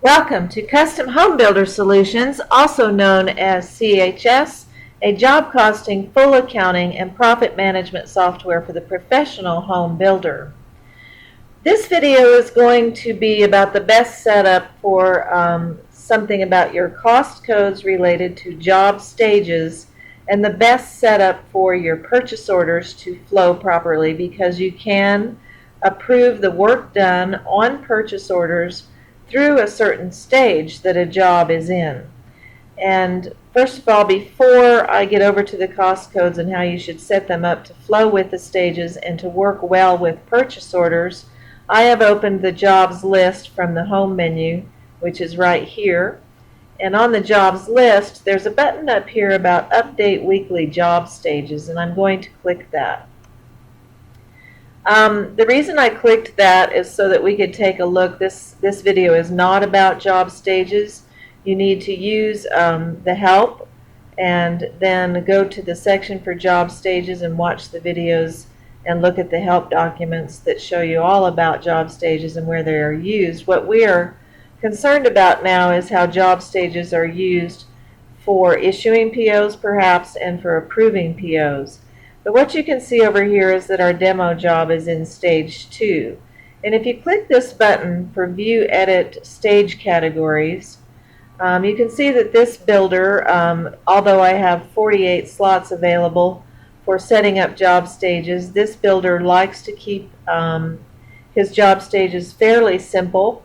Welcome to Custom Home Builder Solutions, also known as CHS, a job costing, full accounting, and profit management software for the professional home builder. This video is going to be about the best setup for something about your cost codes related to job stages and the best setup for your purchase orders to flow properly, because you can approve the work done on purchase orders through a certain stage that a job is in. And first of all, before I get over to the cost codes and how you should set them up to flow with the stages and to work well with purchase orders, I have opened the jobs list from the home menu, which is right here. And on the jobs list, there's a button up here about update weekly job stages, and I'm going to click that. The reason I clicked that is so that we could take a look. This video is not about job stages. You need to use the help and then go to the section for job stages and watch the videos and look at the help documents that show you all about job stages and where they are used. What we are concerned about now is how job stages are used for issuing POs perhaps and for approving POs. But what you can see over here is that our demo job is in stage 2. And if you click this button for view edit stage categories, you can see that this builder, although I have 48 slots available for setting up job stages, this builder likes to keep his job stages fairly simple.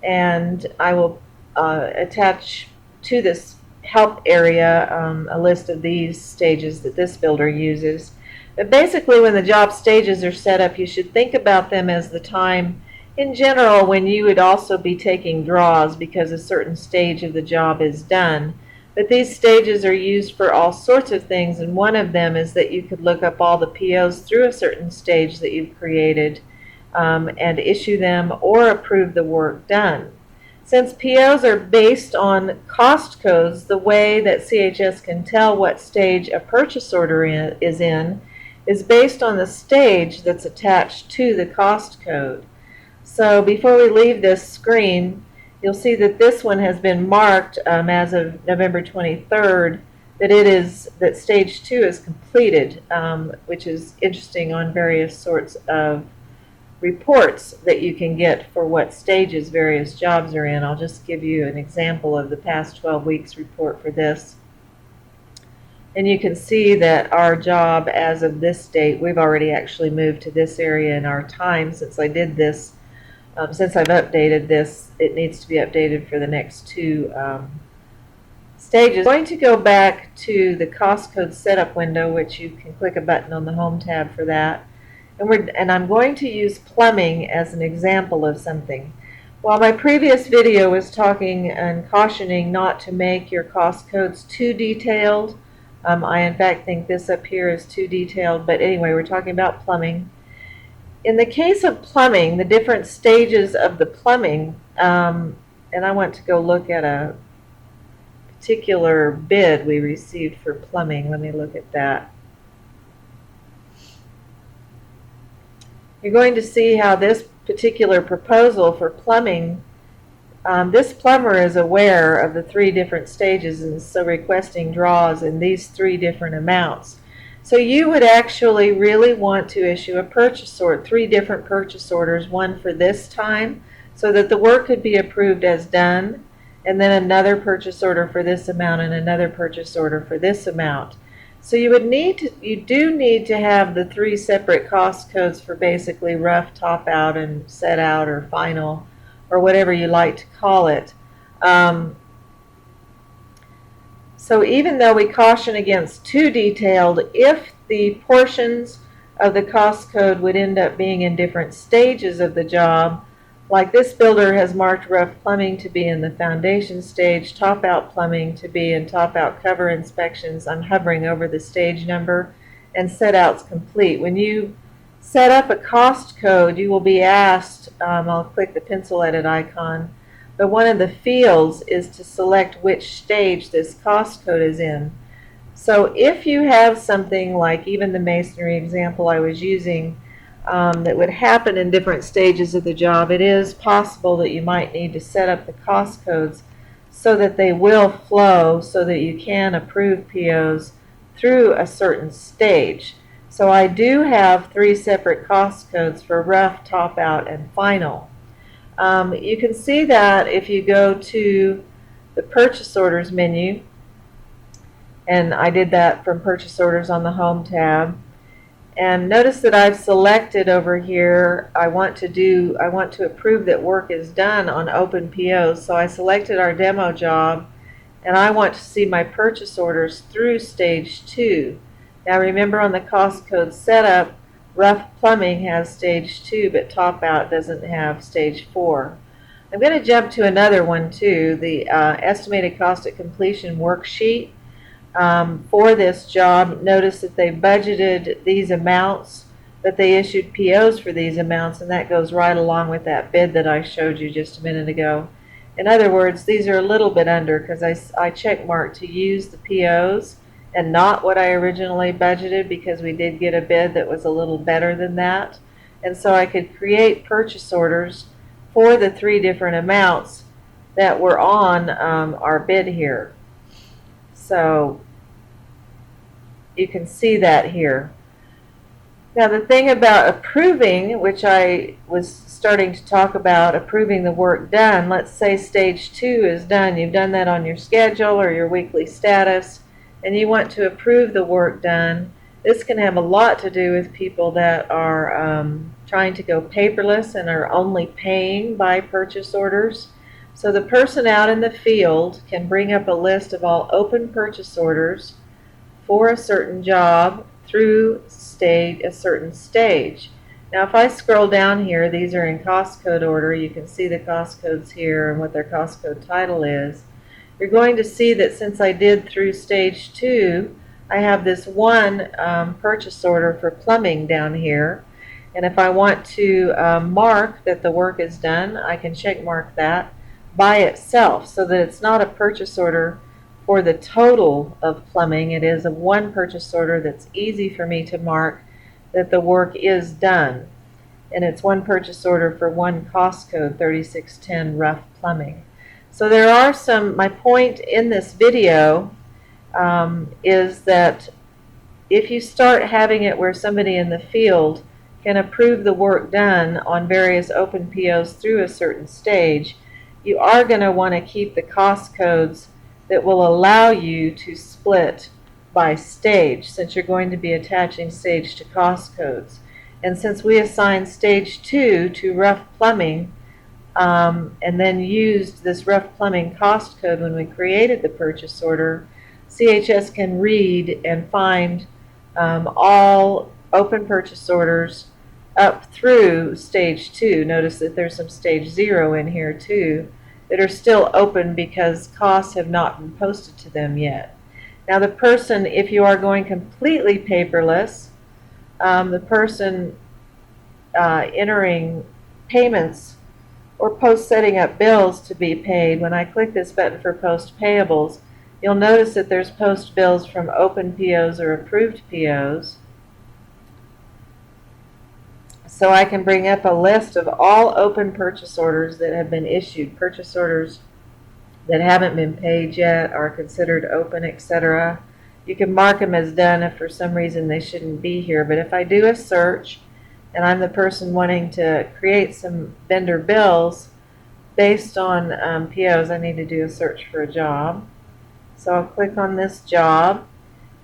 And I will attach to this help area a list of these stages that this builder uses. But basically, when the job stages are set up, you should think about them as the time in general when you would also be taking draws because a certain stage of the job is done. But these stages are used for all sorts of things, and one of them is that you could look up all the POs through a certain stage that you've created and issue them or approve the work done. Since POs are based on cost codes, the way that CHS can tell what stage a purchase order is in is based on the stage that's attached to the cost code. So before we leave this screen, you'll see that this one has been marked as of November 23rd that stage 2 is completed, which is interesting on various sorts of reports that you can get for what stages various jobs are in. I'll just give you an example of the past 12 weeks report for this. And you can see that our job as of this date, we've already actually moved to this area in our time since I did this. Since I've updated this, it needs to be updated for the next 2 stages. I'm going to go back to the cost code setup window, which you can click a button on the home tab for that. And I'm going to use plumbing as an example of something. While my previous video was talking and cautioning not to make your cost codes too detailed, I in fact think this up here is too detailed, but anyway, we're talking about plumbing. In the case of plumbing, the different stages of the plumbing, and I want to go look at a particular bid we received for plumbing. Let me look at that. You're going to see how this particular proposal for plumbing, this plumber is aware of the 3 different stages and so requesting draws in these 3 different amounts. So you would actually really want to issue a purchase order, 3 different purchase orders, one for this time so that the work could be approved as done, and then another purchase order for this amount and another purchase order for this amount. So you do need to have the 3 separate cost codes for basically rough, top out, and set out, or final, or whatever you like to call it. So even though we caution against too detailed, if the portions of the cost code would end up being in different stages of the job, like this builder has marked rough plumbing to be in the foundation stage, top out plumbing to be in top out cover inspections. I'm hovering over the stage number, and set out's complete. When you set up a cost code, you will be asked, I'll click the pencil edit icon, but one of the fields is to select which stage this cost code is in. So if you have something like even the masonry example I was using, that would happen in different stages of the job, it is possible that you might need to set up the cost codes so that they will flow so that you can approve POs through a certain stage. So I do have 3 separate cost codes for rough, top out, and final. You can see that if you go to the purchase orders menu, and I did that from purchase orders on the home tab. And notice that I've selected over here, I want to approve that work is done on open POs. So I selected our demo job, and I want to see my purchase orders through stage 2. Now remember, on the cost code setup, rough plumbing has stage 2, but top out doesn't have stage 4. I'm going to jump to another one too, the estimated cost at completion worksheet. For this job, notice that they budgeted these amounts, but they issued POs for these amounts, and that goes right along with that bid that I showed you just a minute ago. In other words, these are a little bit under because I check marked to use the POs and not what I originally budgeted, because we did get a bid that was a little better than that. And so I could create purchase orders for the 3 different amounts that were on our bid here. So you can see that here. Now the thing about approving, which I was starting to talk about, approving the work done, let's say stage 2 is done. You've done that on your schedule or your weekly status, and you want to approve the work done. This can have a lot to do with people that are trying to go paperless and are only paying by purchase orders. So the person out in the field can bring up a list of all open purchase orders for a certain job through a certain stage. Now if I scroll down here, these are in cost code order. You can see the cost codes here and what their cost code title is. You're going to see that since I did through stage 2, I have this one purchase order for plumbing down here. And if I want to mark that the work is done, I can check mark that by itself so that it's not a purchase order for the total of plumbing. It is a one purchase order that's easy for me to mark that the work is done. And it's one purchase order for one cost code, 3610 rough plumbing. So there are my point in this video is that if you start having it where somebody in the field can approve the work done on various open POs through a certain stage, you are going to want to keep the cost codes that will allow you to split by stage, since you're going to be attaching stage to cost codes. And since we assigned stage 2 to rough plumbing, and then used this rough plumbing cost code when we created the purchase order, CHS can read and find all open purchase orders up through stage 2. Notice that there's some stage 0 in here too that are still open because costs have not been posted to them yet. Now the person, if you are going completely paperless, the person entering payments or post setting up bills to be paid, when I click this button for post payables, you'll notice that there's post bills from open POs or approved POs. So I can bring up a list of all open purchase orders that have been issued, purchase orders that haven't been paid yet, are considered open, etc. You can mark them as done if for some reason they shouldn't be here. But if I do a search and I'm the person wanting to create some vendor bills based on POs, I need to do a search for a job. So I'll click on this job,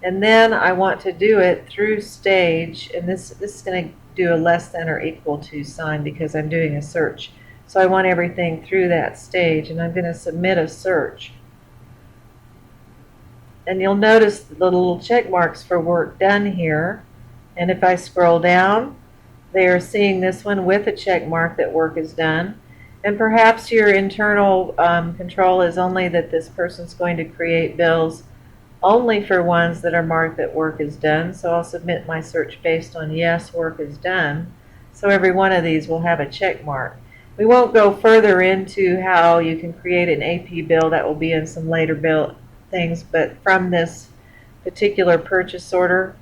and then I want to do it through stage, and this is going to do a less than or equal to sign because I'm doing a search. So I want everything through that stage, and I'm going to submit a search. And you'll notice the little check marks for work done here. And if I scroll down, they are seeing this one with a check mark that work is done. And perhaps your internal control is only that this person's going to create bills only for ones that are marked that work is done. So I'll submit my search based on yes, work is done. So every one of these will have a check mark. We won't go further into how you can create an AP bill. That will be in some later bill things, but from this particular purchase order.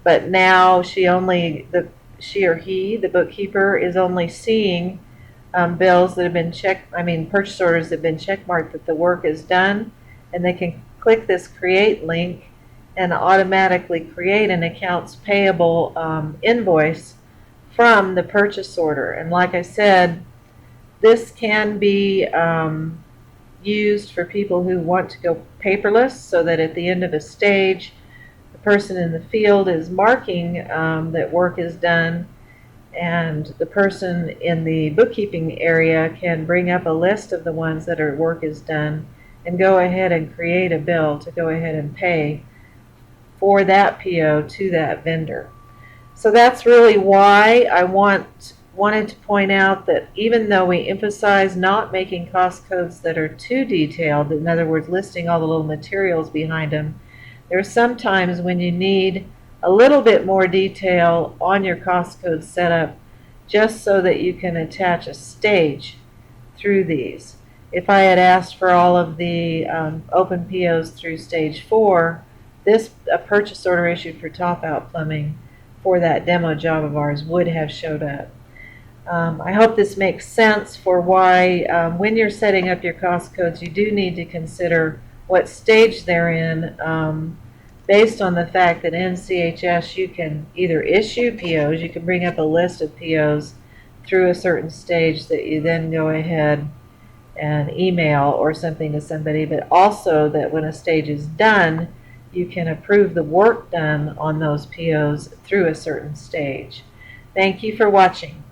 But now the she or he, the bookkeeper, is only seeing bills that have been purchase orders that have been checkmarked that the work is done, and they can click this create link and automatically create an accounts payable invoice from the purchase order. And like I said, this can be used for people who want to go paperless, so that at the end of a stage, the person in the field is marking that work is done, and the person in the bookkeeping area can bring up a list of the ones that are work is done and go ahead and create a bill to go ahead and pay for that PO to that vendor. So that's really why I wanted to point out that even though we emphasize not making cost codes that are too detailed, in other words, listing all the little materials behind them, there are some times when you need a little bit more detail on your cost code setup just so that you can attach a stage through these. If I had asked for all of the open POs through stage 4, a purchase order issued for Top Out Plumbing for that demo job of ours would have showed up. I hope this makes sense for why when you're setting up your cost codes, you do need to consider what stage they're in, based on the fact that in CHS you can either issue POs, you can bring up a list of POs through a certain stage that you then go ahead and email or something to somebody, but also that when a stage is done, you can approve the work done on those POs through a certain stage. Thank you for watching.